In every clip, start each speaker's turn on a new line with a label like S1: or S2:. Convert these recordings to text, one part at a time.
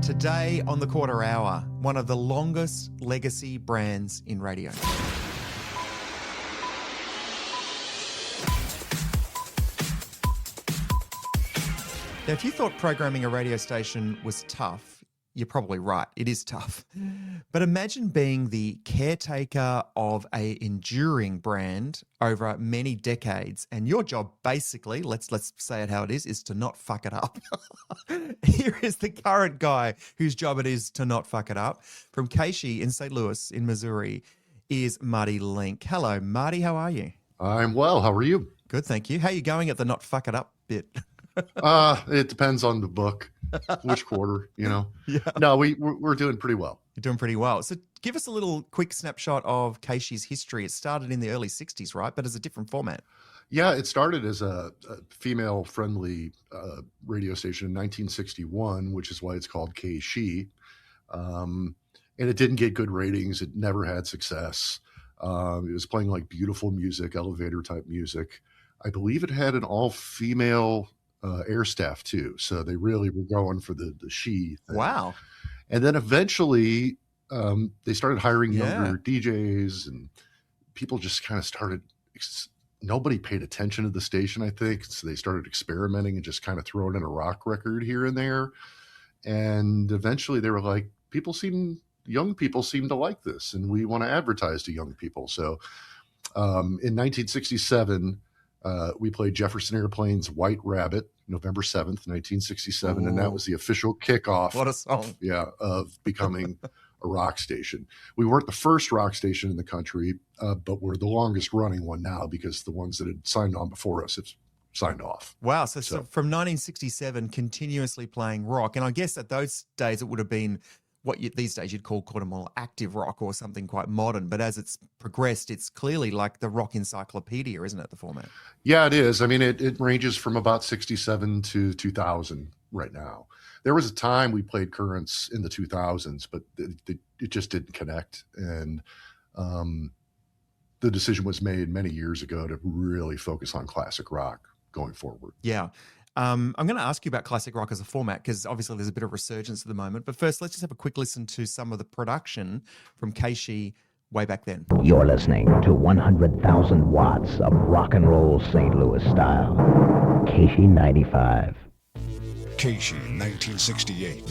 S1: Today on the Quarter Hour, one of the longest legacy brands in radio. Now, if you thought programming a radio station was tough, you're probably right. It is tough. But imagine being the caretaker of an enduring brand over many decades, and your job basically, let's say it how it is to not fuck it up. Here is the current guy whose job it is to not fuck it up. From KSHE in St Louis in Missouri is Marty Linck. Hello, Marty. How are you?
S2: I'm well. How are you?
S1: Good, thank you. How are you going at the not fuck it up bit?
S2: It depends on the book, which quarter, you know.
S1: Yeah.
S2: No, we're doing pretty well.
S1: You're doing pretty well. So give us a little quick snapshot of KSHE's history. It started in the early 60s, right? But as a different format.
S2: Yeah, it started as a female-friendly radio station in 1961, which is why it's called KSHE. And it didn't get good ratings. It never had success. It was playing like beautiful music, elevator-type music. I believe it had an all-female air staff too, so they really were going for the she thing.
S1: Wow.
S2: And then eventually they started hiring younger DJs, and people just kind of started, nobody paid attention to the station, I think, so they started experimenting and just kind of throwing in a rock record here and there. And eventually they were like, young people seem to like this, and we want to advertise to young people. So in 1967, we played Jefferson Airplane's White Rabbit, November 7th, 1967, and that was the official kickoff.
S1: What a song.
S2: Of becoming a rock station. We weren't the first rock station in the country, but we're the longest running one now because the ones that had signed on before us have signed off.
S1: Wow. So from 1967, continuously playing rock. And I guess at those days it would have been what these days you'd call a more active rock or something quite modern. But as it's progressed, it's clearly like the rock encyclopedia, isn't it, the format?
S2: Yeah, it is. I mean, it ranges from about 67 to 2000 right now. There was a time we played currents in the 2000s, but it just didn't connect. And the decision was made many years ago to really focus on classic rock going forward.
S1: Yeah. I'm going to ask you about classic rock as a format because obviously there's a bit of resurgence at the moment. But first, let's just have a quick listen to some of the production from KSHE way back then.
S3: You're listening to 100,000 watts of rock and roll St. Louis style. KSHE 95.
S4: KSHE 1968.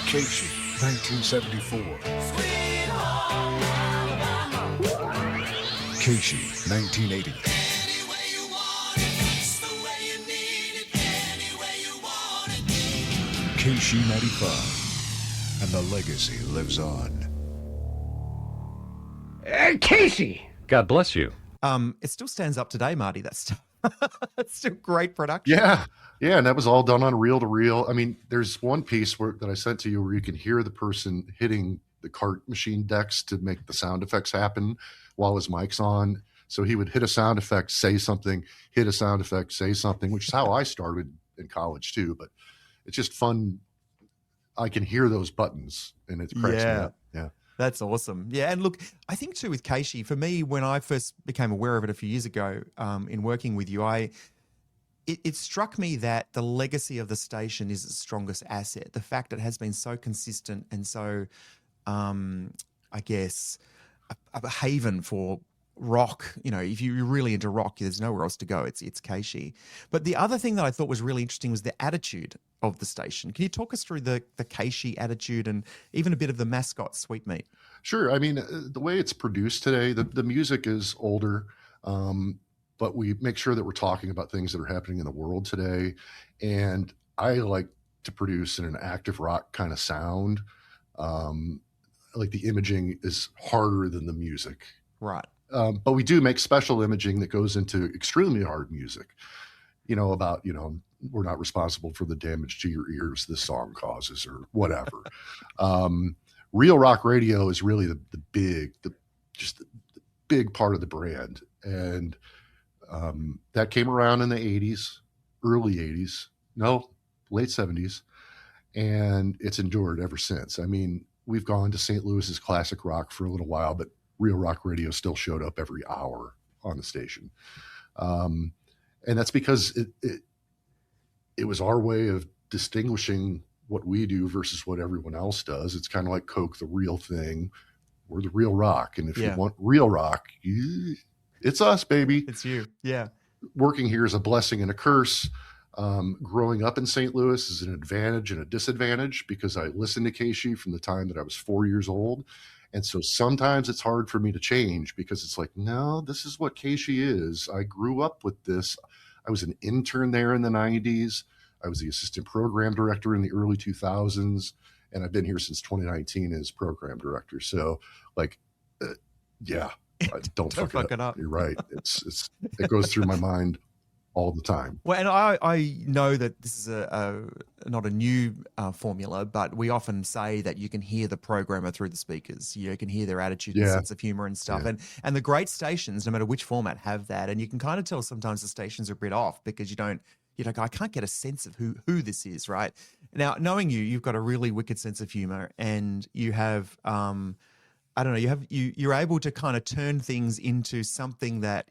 S4: KSHE 1974. KSHE 1980. KSHE 95, and the legacy lives on.
S3: KSHE!
S5: God bless you.
S1: It still stands up today, Marty, that stuff. It's still great production.
S2: Yeah, and that was all done on reel-to-reel. I mean, there's one piece that I sent to you where you can hear the person hitting the cart machine decks to make the sound effects happen while his mic's on. So he would hit a sound effect, say something, hit a sound effect, say something, which is how I started in college too, but it's just fun. I can hear those buttons, and it cracks me up. Yeah.
S1: That's awesome. Yeah, and look, I think too with KSHE, for me, when I first became aware of it a few years ago in working with you, it struck me that the legacy of the station is its strongest asset. The fact that it has been so consistent and so, I guess, a haven for rock. You know, if you're really into rock, there's nowhere else to go. It's KSHE. But the other thing that I thought was really interesting was the attitude of the station. Can you talk us through the KSHE attitude and even a bit of the mascot Sweetmeat?
S2: Sure. I mean, the way it's produced today, the music is older, but we make sure that we're talking about things that are happening in the world today. And I like to produce in an active rock kind of sound. Like the imaging is harder than the music.
S1: Right.
S2: But we do make special imaging that goes into extremely hard music, about, we're not responsible for the damage to your ears this song causes or whatever. Real rock radio is really the big part of the brand. And that came around in the 80s, early 80s, late 70s. And it's endured ever since. I mean, we've gone to St. Louis's classic rock for a little while, but real rock radio still showed up every hour on the station. And that's because it was our way of distinguishing what we do versus what everyone else does. It's kind of like Coke, the real thing. We're the real rock. And if you want real rock, it's us, baby.
S1: It's you. Yeah.
S2: Working here is a blessing and a curse. Growing up in St. Louis is an advantage and a disadvantage because I listened to KSHE from the time that I was 4 years old. And so sometimes it's hard for me to change because it's like, no, this is what KSHE is. I grew up with this. I was an intern there in the 90s. I was the assistant program director in the early 2000s. And I've been here since 2019 as program director. So don't fuck it up. You're right. It goes through my mind all the time.
S1: Well, and I know that this is not a new formula, but we often say that you can hear the programmer through the speakers. You can hear their attitude and sense of humor and stuff. Yeah. And the great stations, no matter which format, have that. And you can kind of tell sometimes the stations are a bit off because you don't, I can't get a sense of who this is, right? Now, knowing you've got a really wicked sense of humor, and you have, I don't know, you're able to kind of turn things into something that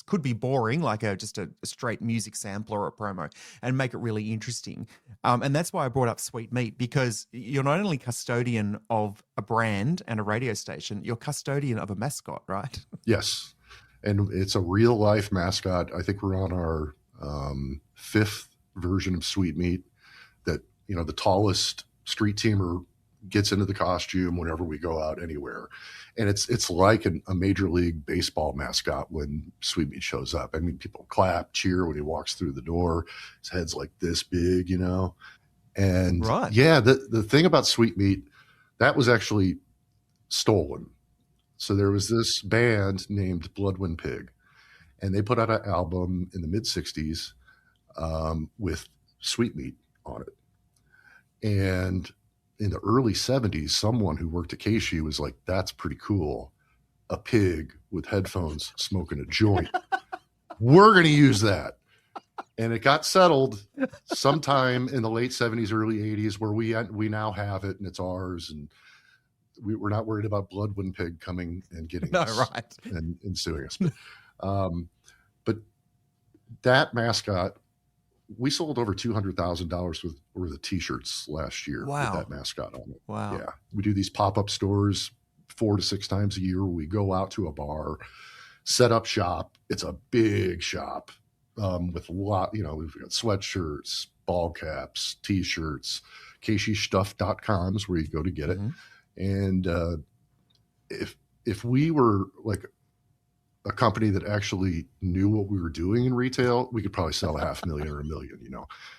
S1: could be boring, like just a straight music sample or a promo, and make it really interesting. And that's why I brought up Sweet Meat, because you're not only custodian of a brand and a radio station, you're custodian of a mascot, right?
S2: Yes. And it's a real life mascot. I think we're on our 5th version of Sweet Meat that, the tallest street teamer gets into the costume whenever we go out anywhere. And it's like a Major League Baseball mascot when Sweet Meat shows up. I mean, people clap, cheer when he walks through the door. His head's like this big, And
S1: right.
S2: Yeah, the thing about Sweet Meat, that was actually stolen. So there was this band named Bloodwind Pig, and they put out an album in the mid-'60s with Sweet Meat on it. And in the early 70s, someone who worked at KSHE was like, that's pretty cool. A pig with headphones smoking a joint. We're going to use that. And it got settled sometime in the late 70s, early 80s, where we now have it and it's ours. And we're not worried about Bloodwind Pig coming and getting us
S1: right.
S2: and suing us. But that mascot, we sold over $200,000 worth of T-shirts last year with that mascot on it.
S1: Wow.
S2: Yeah. We do these pop-up stores 4 to 6 times a year. We go out to a bar, set up shop. It's a big shop with a lot, we've got sweatshirts, ball caps, T-shirts, KSHEstuff.com is where you go to get it. And if we were like a company that actually knew what we were doing in retail, we could probably sell $500,000 or $1 million,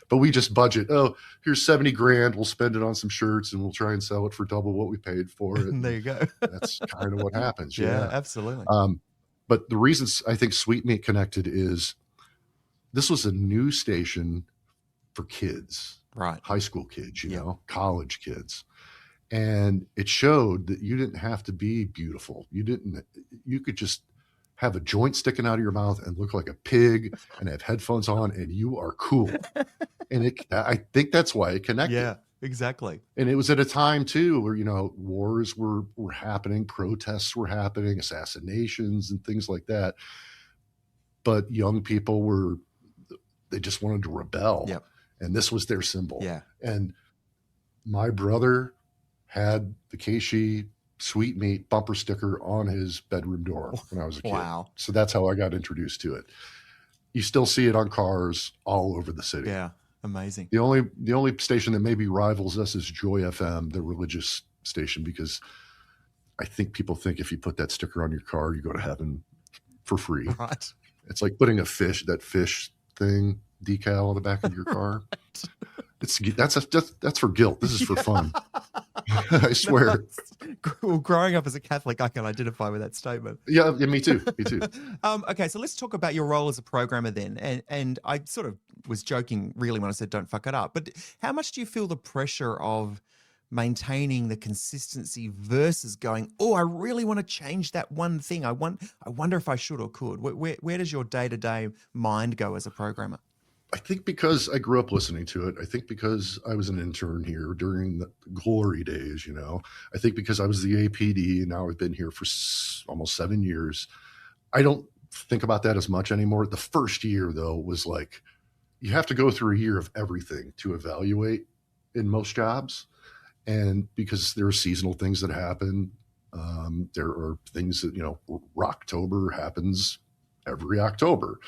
S2: but we just budget, here's $70,000. We'll spend it on some shirts and we'll try and sell it for double what we paid for it.
S1: And there you go.
S2: That's kind of what happens.
S1: Yeah, absolutely.
S2: But the reasons I think Sweet Meat connected is this was a new station for kids,
S1: right?
S2: High school kids, college kids. And it showed that you didn't have to be beautiful. You could just have a joint sticking out of your mouth and look like a pig and have headphones on and you are cool. And I think that's why it connected.
S1: Yeah, exactly.
S2: And it was at a time too where, wars were happening, protests were happening, assassinations and things like that. But young people they just wanted to rebel.
S1: Yep.
S2: And this was their symbol.
S1: Yeah.
S2: And my brother had the KSHE Sweet Meat bumper sticker on his bedroom door when I was a kid.
S1: Wow.
S2: So that's how I got introduced to it. You still see it on cars all over the city.
S1: Yeah. Amazing.
S2: The only station that maybe rivals us is Joy FM, the religious station, because I think people think if you put that sticker on your car, you go to heaven for free.
S1: Right.
S2: It's like putting that fish thing decal on the back of your car. That's for guilt. This is for fun. I swear.
S1: Well, growing up as a Catholic, I can identify with that statement.
S2: Yeah, me too. Me too.
S1: Okay, so let's talk about your role as a programmer then. And I sort of was joking really when I said don't fuck it up. But how much do you feel the pressure of maintaining the consistency versus going, I really want to change that one thing. I wonder if I should or could. Where does your day-to-day mind go as a programmer?
S2: I think because I grew up listening to it. I think because I was an intern here during the glory days, I think because I was the APD and now I've been here for almost 7 years. I don't think about that as much anymore. The first year though was like, you have to go through a year of everything to evaluate in most jobs. And because there are seasonal things that happen, there are things that, Rocktober happens every October.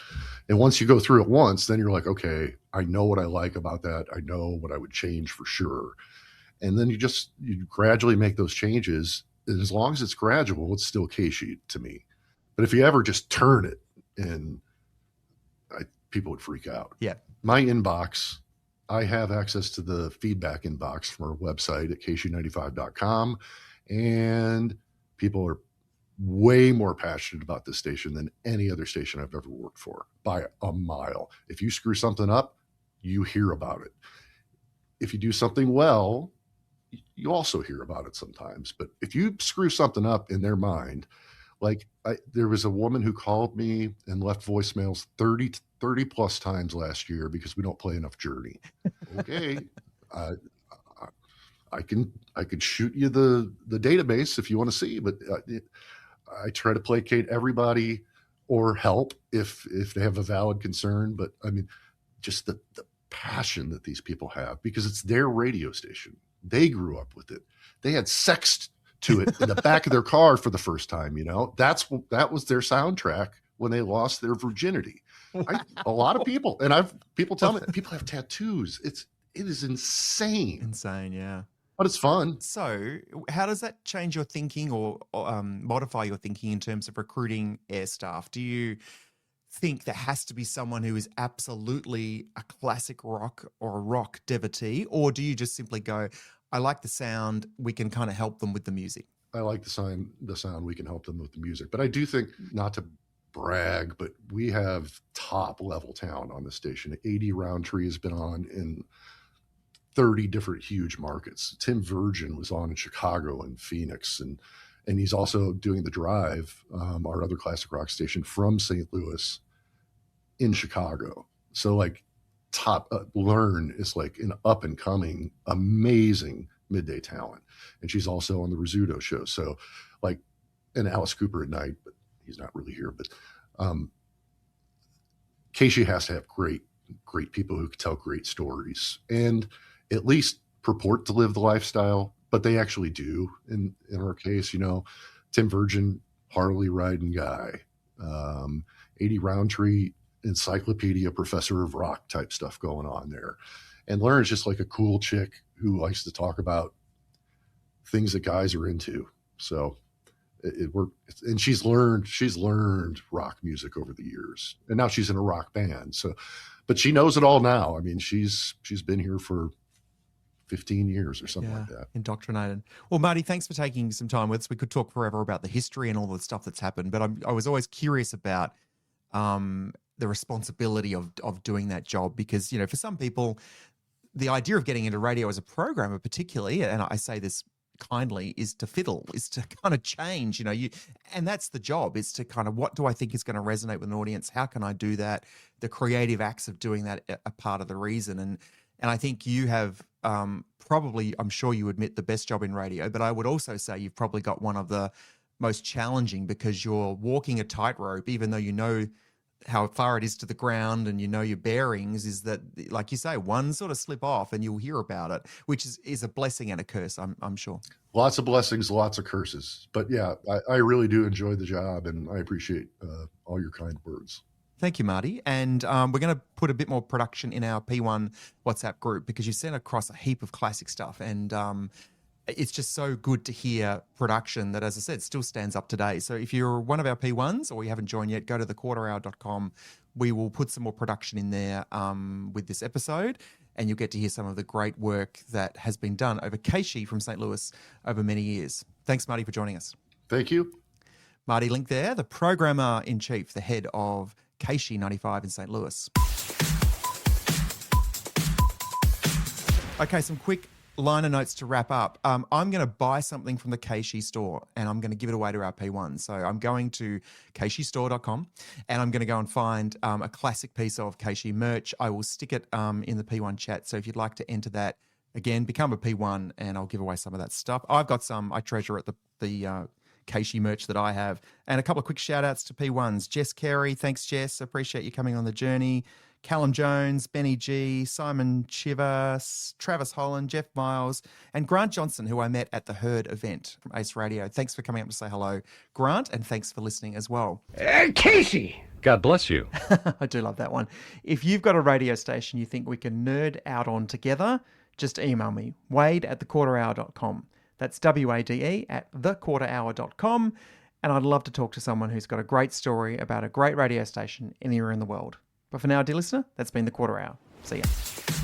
S2: And once you go through it once, then you're like, okay, I know what I like about that. I know what I would change for sure. And then you gradually make those changes. And as long as it's gradual, it's still KSHE to me. But if you ever just turn it, and people would freak out.
S1: Yeah.
S2: My inbox, I have access to the feedback inbox from our website at KSHE95.com. And people are way more passionate about this station than any other station I've ever worked for by a mile. If you screw something up, you hear about it. If you do something well, you also hear about it sometimes. But if you screw something up in their mind, like there was a woman who called me and left voicemails 30 plus times last year because we don't play enough Journey. Okay. I could shoot you the database if you want to see, but I try to placate everybody or help if they have a valid concern. But I mean, just the passion that these people have, because it's their radio station. They grew up with it. They had sex to it in the back of their car for the first time. That was their soundtrack when they lost their virginity. A lot of people, and people tell me people have tattoos. It is insane.
S1: Insane, yeah.
S2: But it's fun.
S1: So how does that change your thinking or modify your thinking in terms of recruiting air staff? Do you think there has to be someone who is absolutely a classic rock or a rock devotee, or do you just simply go, I like the sound, we can kind of help them with the music?
S2: I like the sound, we can help them with the music. But I do think, not to brag, but we have top level talent on the station. 80 Roundtree has been on in 30 different huge markets. Tim Virgin was on in Chicago and Phoenix, and he's also doing The Drive, our other classic rock station, from St. Louis in Chicago. So like top Learn is like an up and coming, amazing midday talent. And she's also on the Rizzuto show. So like, and Alice Cooper at night, but he's not really here, but KSHE has to have great people who can tell great stories and at least purport to live the lifestyle, but they actually do. In our case, Tim Virgin, Harley riding guy, 80 Roundtree, encyclopedia professor of rock type stuff going on there. And Lauren's just like a cool chick who likes to talk about things that guys are into. So it worked. And she's learned rock music over the years, and now she's in a rock band. So, but she knows it all now. I mean, she's been here for 15 years or something like that.
S1: Indoctrinated. Well, Marty, thanks for taking some time with us. We could talk forever about the history and all the stuff that's happened, but I was always curious about the responsibility of doing that job, because, for some people, the idea of getting into radio as a programmer particularly, and I say this kindly, is to fiddle, is to kind of change, and that's the job, is to kind of, what do I think is going to resonate with an audience? How can I do that? The creative acts of doing that are part of the reason. And I think you have probably, I'm sure you admit, the best job in radio, but I would also say you've probably got one of the most challenging, because you're walking a tightrope, even though you know how far it is to the ground and your bearings, is that, like you say, one sort of slip off and you'll hear about it, which is a blessing and a curse, I'm sure.
S2: Lots of blessings, lots of curses. But yeah, I really do enjoy the job, and I appreciate all your kind words.
S1: Thank you, Marty. And we're going to put a bit more production in our P1 WhatsApp group, because you sent across a heap of classic stuff. And it's just so good to hear production that, as I said, still stands up today. So if you're one of our P1s or you haven't joined yet, go to thequarterhour.com. We will put some more production in there with this episode, and you'll get to hear some of the great work that has been done over KSHE from St. Louis over many years. Thanks, Marty, for joining us.
S2: Thank you.
S1: Marty Linck there, the programmer-in-chief, the head of KSHE95 in St. Louis. Okay, some quick liner notes to wrap up. I'm going to buy something from the KSHE store, and I'm going to give it away to our P1. So I'm going to kshestore.com, and I'm going to go and find a classic piece of KSHE merch. I will stick it in the P1 chat. So if you'd like to enter that, again, become a P1, and I'll give away some of that stuff. I've got some I treasure at the KSHE merch that I have. And a couple of quick shout outs to P1s. Jess Carey, thanks Jess, appreciate you coming on the journey. Callum Jones, Benny G, Simon Chivas, Travis Holland, Jeff Miles, and Grant Johnson, who I met at the Herd event from Ace Radio. Thanks for coming up to say hello, Grant, and thanks for listening as well.
S5: KSHE! God bless you.
S1: I do love that one. If you've got a radio station you think we can nerd out on together, just email me, wade@thequarterhour.com. That's WADE at thequarterhour.com. And I'd love to talk to someone who's got a great story about a great radio station anywhere in the world. But for now, dear listener, that's been The Quarter Hour. See ya.